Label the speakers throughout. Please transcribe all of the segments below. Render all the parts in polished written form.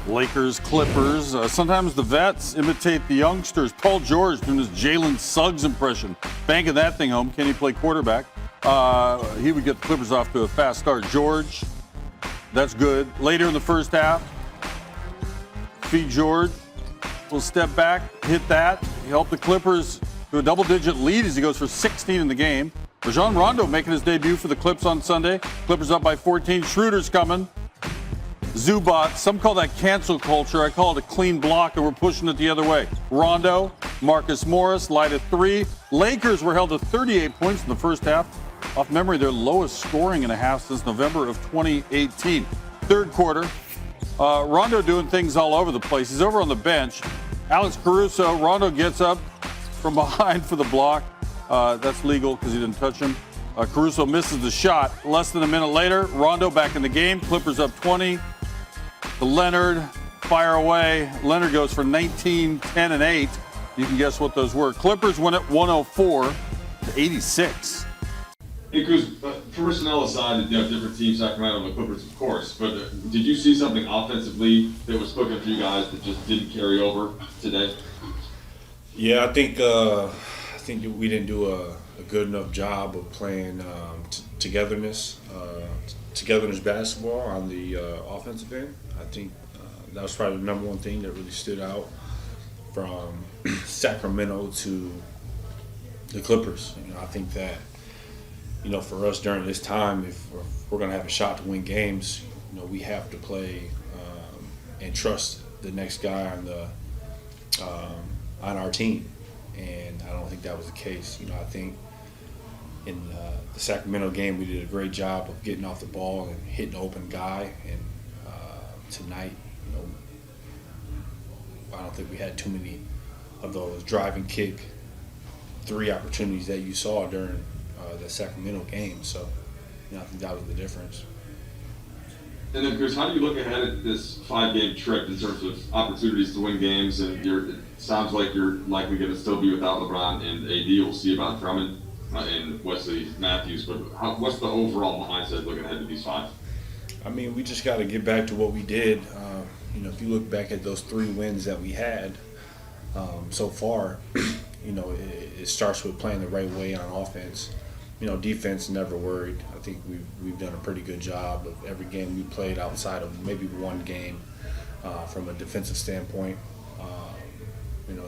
Speaker 1: Lakers, Clippers. Sometimes the vets imitate the youngsters. Paul George doing his Jalen Suggs impression, banking that thing home. Can he play quarterback? He would get the Clippers off to a fast start. George, that's good. Later in the first half, feed George. Will step back, hit that. He helped the Clippers to a double-digit lead as he goes for 16 in the game. Rajon Rondo making his debut for the Clips on Sunday. Clippers up by 14. Schroeder's coming. Zubac, some call that cancel culture. I call it a clean block, and we're pushing it the other way. Rondo, Marcus Morris, light at 3. Lakers were held to 38 points in the first half. Off memory, their lowest scoring in a half since November of 2018. Third quarter, Rondo doing things all over the place. He's over on the bench. Alex Caruso, Rondo gets up from behind for the block. That's legal because he didn't touch him. Caruso misses the shot. Less than a minute later, Rondo back in the game. Clippers up 20. To Leonard, fire away. Leonard goes for 19, 10, and 8. You can guess what those were. Clippers win at 104 to 86.
Speaker 2: Hey, Cruz, personnel aside, you have different teams, Sacramento and the Clippers, of course, but did you see something offensively that was cooking for you guys that just didn't carry over today?
Speaker 3: Yeah, I think we didn't do a good enough job of playing togetherness basketball on the offensive end. I think that was probably the number one thing that really stood out from Sacramento to the Clippers. I think that, for us during this time, if we're going to have a shot to win games, we have to play and trust the next guy on our team. And I don't think that was the case. I think in the Sacramento game, we did a great job of getting off the ball and hitting the open guy. And tonight, I don't think we had too many of those driving kick 3 opportunities that you saw during the Sacramento game. So, I think that was the difference.
Speaker 2: And then, Chris, how do you look ahead at this 5-game trip in terms of opportunities to win games? And it sounds like you're likely going to still be without LeBron and AD. We'll see about Drummond and Wesley Matthews. But what's the overall mindset looking ahead to these 5?
Speaker 3: We just got to get back to what we did. If you look back at those 3 wins that we had so far, it starts with playing the right way on offense. Defense never worried. I think we've done a pretty good job of every game we played outside of maybe one game from a defensive standpoint.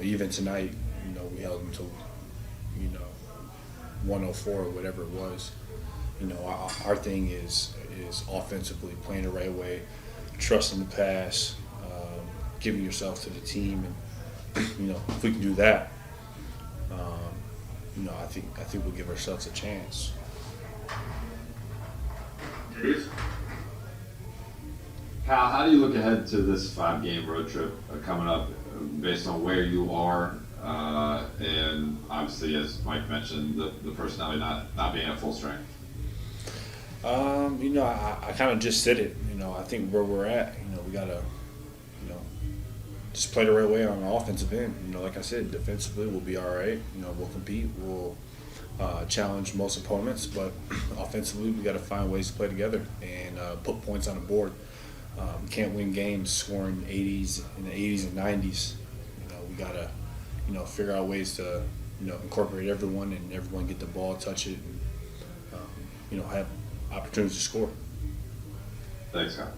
Speaker 3: Even tonight, we held them to, 104 or whatever it was. Our thing is offensively playing the right way, trusting the pass, giving yourself to the team, and if we can do that, I think we'll give ourselves a chance.
Speaker 4: Kyle, how do you look ahead to this 5-game road trip coming up based on where you are and obviously, as Mike mentioned, the personality not being at full strength?
Speaker 3: I kind of just said it. I think where we're at, we got to, just play the right way on the offensive end. Like I said, defensively we'll be all right. We'll compete. We'll challenge most opponents, but offensively we got to find ways to play together and put points on the board. We can't win games scoring 80s in the 80s and 90s. We got to, figure out ways to, incorporate everyone and everyone get the ball, touch it, and, have opportunities to score.
Speaker 4: Thanks, Kyle.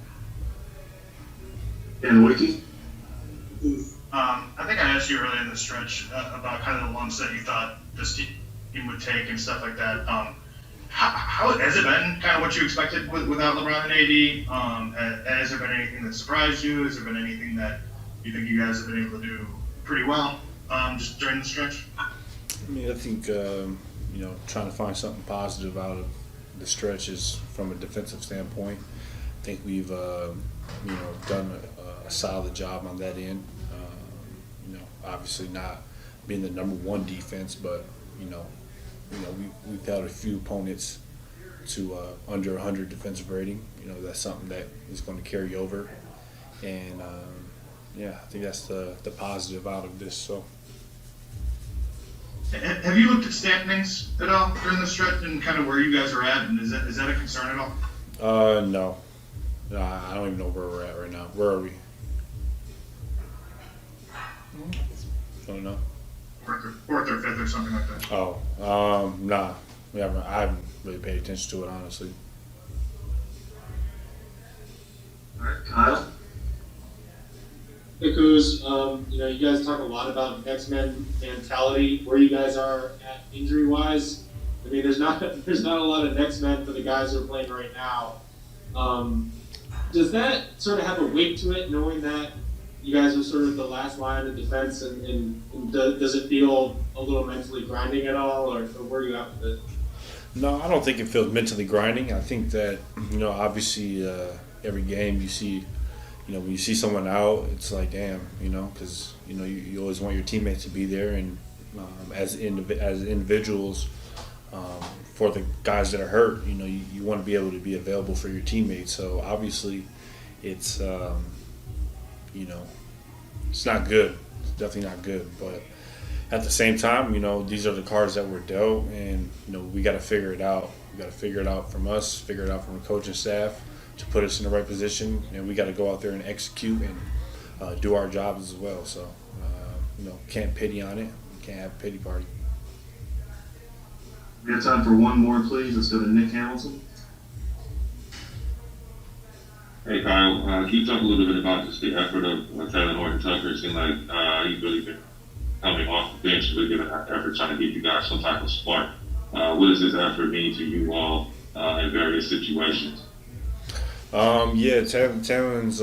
Speaker 5: And Wiki? I think I asked you earlier in the stretch about kind of the lumps that you thought this team would take and stuff like that. How has it been kind of what you expected without LeBron and AD? Has there been anything that surprised you? Has there been anything that you think you guys have been able to do pretty well just during the stretch?
Speaker 3: I think, trying to find something positive out of the stretch is from a defensive standpoint. I think we've, done a solid job on that end. Obviously not being the number 1 defense, but, we've held a few opponents to under 100 defensive rating. That's something that is going to carry over. And, I think that's the positive out of this. So.
Speaker 5: Have you looked at standings at all during the stretch and kind of where you guys are at? And is that a concern at all?
Speaker 3: No. I don't even know where we're at right now. Where are we? Don't know.
Speaker 5: Fourth or fifth or something like that.
Speaker 3: Nah. I haven't really paid attention to it, honestly.
Speaker 5: All right, Kyle.
Speaker 6: Hey, Kuz, you guys talk a lot about X-Men mentality, where you guys are at injury-wise. I mean, there's not a lot of X-Men for the guys who are playing right now. Does that sort of have a weight to it, knowing that you guys are sort of the last line of defense, and does it feel a little mentally grinding at all, or where are you at with it?
Speaker 3: No, I don't think it feels mentally grinding. I think that, obviously every game you see, when you see someone out, it's like, damn, because, you always want your teammates to be there. And as individuals, for the guys that are hurt, you want to be able to be available for your teammates. So obviously it's, it's not good. It's definitely not good. But at the same time, these are the cards that we're dealt, and, we got to figure it out. We got to figure it out from us, figure it out from the coaching staff to put us in the right position, and we got to go out there and execute and do our jobs as well. So, can't pity on it. Can't have a pity party.
Speaker 7: We have time for one more, please. Let's go to Nick Hamilton.
Speaker 2: Hey Kyle, can you talk a little bit about just the effort of Taylor Horton-Tucker? It seemed like he's really been coming off the bench, really giving that effort, trying to give you guys some type of spark. What does this effort mean to you all in various situations?
Speaker 3: Taylor's,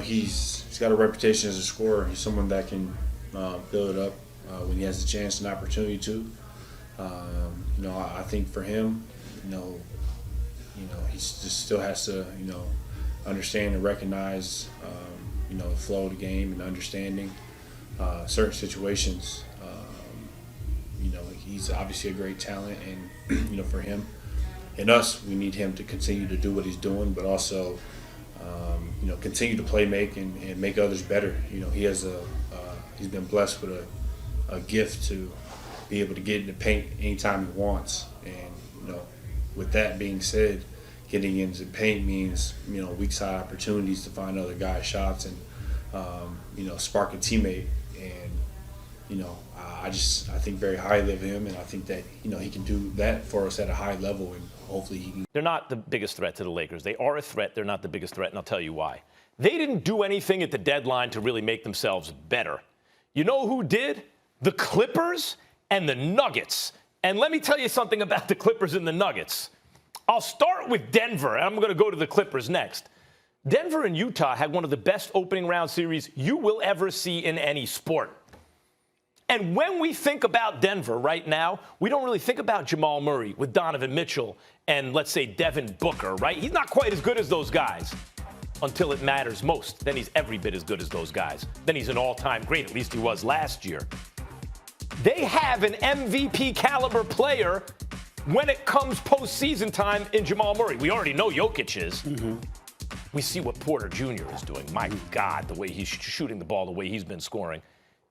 Speaker 3: he's got a reputation as a scorer. He's someone that can build it up when he has a chance and opportunity to. I think for him, he just still has to, understand and recognize, the flow of the game and understanding certain situations. He's obviously a great talent, and for him and us, we need him to continue to do what he's doing, but also, continue to play make and make others better. He has he's been blessed with a gift to be able to get in the paint anytime he wants, and with that being said, getting into paint means weak side opportunities to find other guys' shots and spark a teammate. And I think very highly of him, and I think that he can do that for us at a high level, and hopefully he can.
Speaker 8: They're not the biggest threat to the Lakers. They are a threat. They're not the biggest threat, and I'll tell you why. They didn't do anything at the deadline to really make themselves better. You know who did? The Clippers and the Nuggets. And let me tell you something about the Clippers and the Nuggets. I'll start with Denver, and I'm going to go to the Clippers next. Denver and Utah had one of the best opening round series you will ever see in any sport. And when we think about Denver right now, we don't really think about Jamal Murray with Donovan Mitchell and, let's say, Devin Booker, right? He's not quite as good as those guys until it matters most. Then he's every bit as good as those guys. Then he's an all-time great. At least he was last year. They have an MVP caliber player when it comes postseason time in Jamal Murray. We already know Jokic is. Mm-hmm. We see what Porter Jr. is doing. My God, the way he's shooting the ball, the way he's been scoring.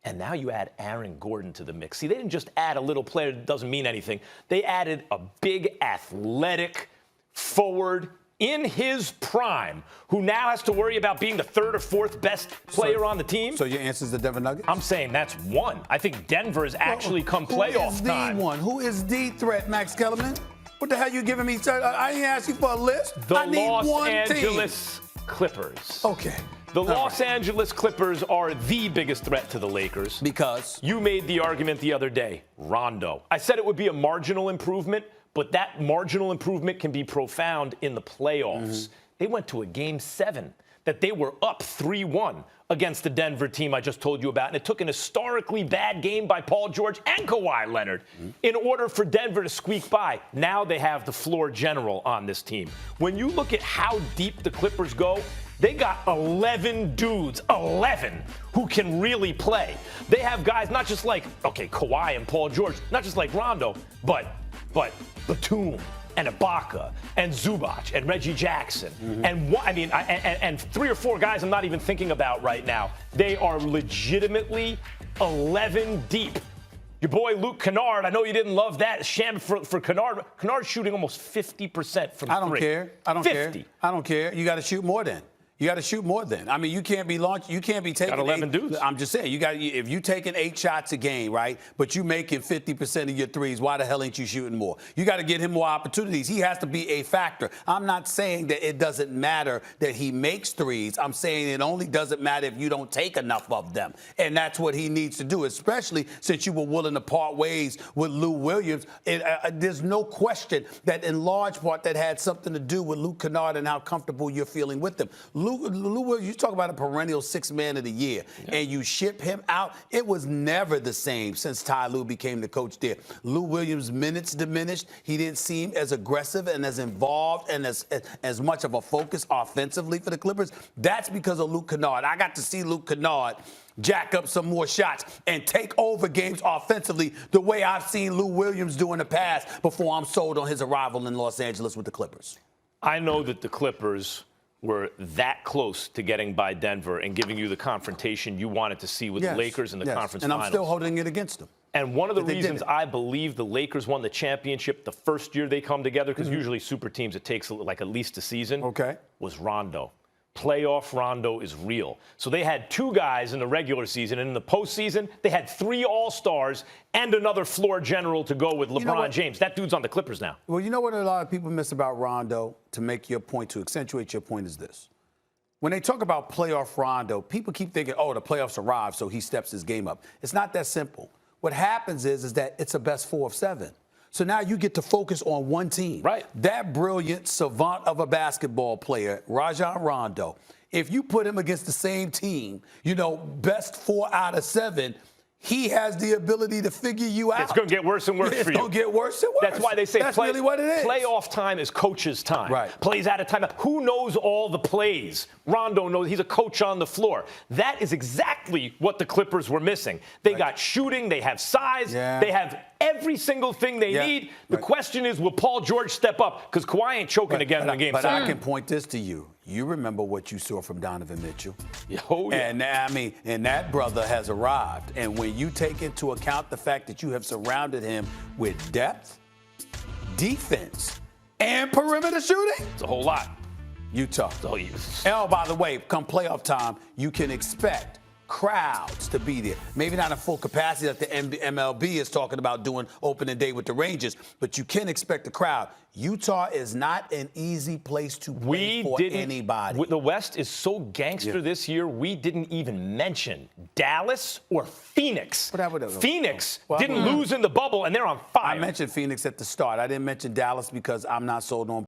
Speaker 8: And now you add Aaron Gordon to the mix. See, they didn't just add a little player that doesn't mean anything. They added a big, athletic forward in his prime who now has to worry about being the third or fourth best player on the team.
Speaker 9: So your answer is the Denver Nuggets?
Speaker 8: I'm saying that's one. I think Denver has actually come playoff time.
Speaker 9: Who is the one? Who is the threat, Max Kellerman? What the hell you giving me? I didn't ask you for a list. I need
Speaker 8: Los Angeles Clippers.
Speaker 9: Okay.
Speaker 8: The Los Angeles Clippers are the biggest threat to the Lakers.
Speaker 9: Because?
Speaker 8: You made the argument the other day, Rondo. I said it would be a marginal improvement, but that marginal improvement can be profound in the playoffs. Mm-hmm. They went to a Game 7 that they were up 3-1 against the Denver team I just told you about, and it took an historically bad game by Paul George and Kawhi Leonard in order for Denver to squeak by. Now they have the floor general on this team. When you look at how deep the Clippers go, they got 11 dudes, 11, who can really play. They have guys not just like, Kawhi and Paul George, not just like Rondo, but Batum and Ibaka and Zubac and Reggie Jackson. Mm-hmm. And 3 or 4 guys I'm not even thinking about right now. They are legitimately 11 deep. Your boy Luke Kennard, I know you didn't love that sham for Kennard. Kennard's shooting almost 50% from 3.
Speaker 9: I don't care. I don't care. You got to shoot more then. You got to shoot more then. I mean, you can't be taking
Speaker 8: Got 11 dudes.
Speaker 9: I'm just saying, if you taking 8 shots a game, right, but you making 50% of your threes, why the hell ain't you shooting more? You got to get him more opportunities. He has to be a factor. I'm not saying that it doesn't matter that he makes threes. I'm saying it only doesn't matter if you don't take enough of them. And that's what he needs to do, especially since you were willing to part ways with Lou Williams. There's no question that in large part that had something to do with Luke Kennard and how comfortable you're feeling with him. Lou Williams, you talk about a perennial 6th man of the year, and you ship him out. It was never the same since Ty Lue became the coach there. Lou Williams' minutes diminished. He didn't seem as aggressive and as involved and as much of a focus offensively for the Clippers. That's because of Luke Kennard. I got to see Luke Kennard jack up some more shots and take over games offensively the way I've seen Lou Williams do in the past before I'm sold on his arrival in Los Angeles with the Clippers.
Speaker 8: I know that the Clippers were that close to getting by Denver and giving you the confrontation you wanted to see with the Lakers in the conference
Speaker 9: and
Speaker 8: finals.
Speaker 9: I'm still holding it against them.
Speaker 8: And one of the reasons I believe the Lakers won the championship the first year they come together, because usually super teams, it takes like at least a season, was Rondo. Playoff Rondo is real. So they had 2 guys in the regular season, and in the postseason, they had 3 All-Stars and another floor general to go with LeBron James. That dude's on the Clippers now.
Speaker 9: Well, you know what a lot of people miss about Rondo, to make your point, to accentuate your point, is this. When they talk about playoff Rondo, people keep thinking, oh, the playoffs arrived, so he steps his game up. It's not that simple. What happens is that it's a best 4 of 7. So now you get to focus on one team.
Speaker 8: Right.
Speaker 9: That brilliant savant of a basketball player, Rajon Rondo, if you put him against the same team, best 4 out of 7, he has the ability to figure you out.
Speaker 8: It's going to get worse and worse for you.
Speaker 9: It's going to get worse and worse.
Speaker 8: That's why they say
Speaker 9: that's really what it is.
Speaker 8: Playoff time is coach's time.
Speaker 9: Right.
Speaker 8: Plays out of time. Who knows all the plays? Rondo knows. He's a coach on the floor. That is exactly what the Clippers were missing. They got shooting. They have size.
Speaker 9: Yeah.
Speaker 8: They have every single thing they need. The question is, will Paul George step up? Because Kawhi ain't choking again in the game.
Speaker 9: But I can point this to you. You remember what you saw from Donovan Mitchell.
Speaker 8: Oh, yeah.
Speaker 9: And that brother has arrived. And when you take into account the fact that you have surrounded him with depth, defense, and perimeter shooting,
Speaker 8: it's a whole lot.
Speaker 9: Utah. And oh, by the way, come playoff time, you can expect crowds to be there. Maybe not in full capacity that the MLB is talking about doing opening day with the Rangers, but you can expect the crowd. Utah is not an easy place to play for anybody.
Speaker 8: The West is so gangster this year, we didn't even mention Dallas or Phoenix. Phoenix didn't lose in the bubble, and they're on fire.
Speaker 9: I mentioned Phoenix at the start. I didn't mention Dallas because I'm not sold on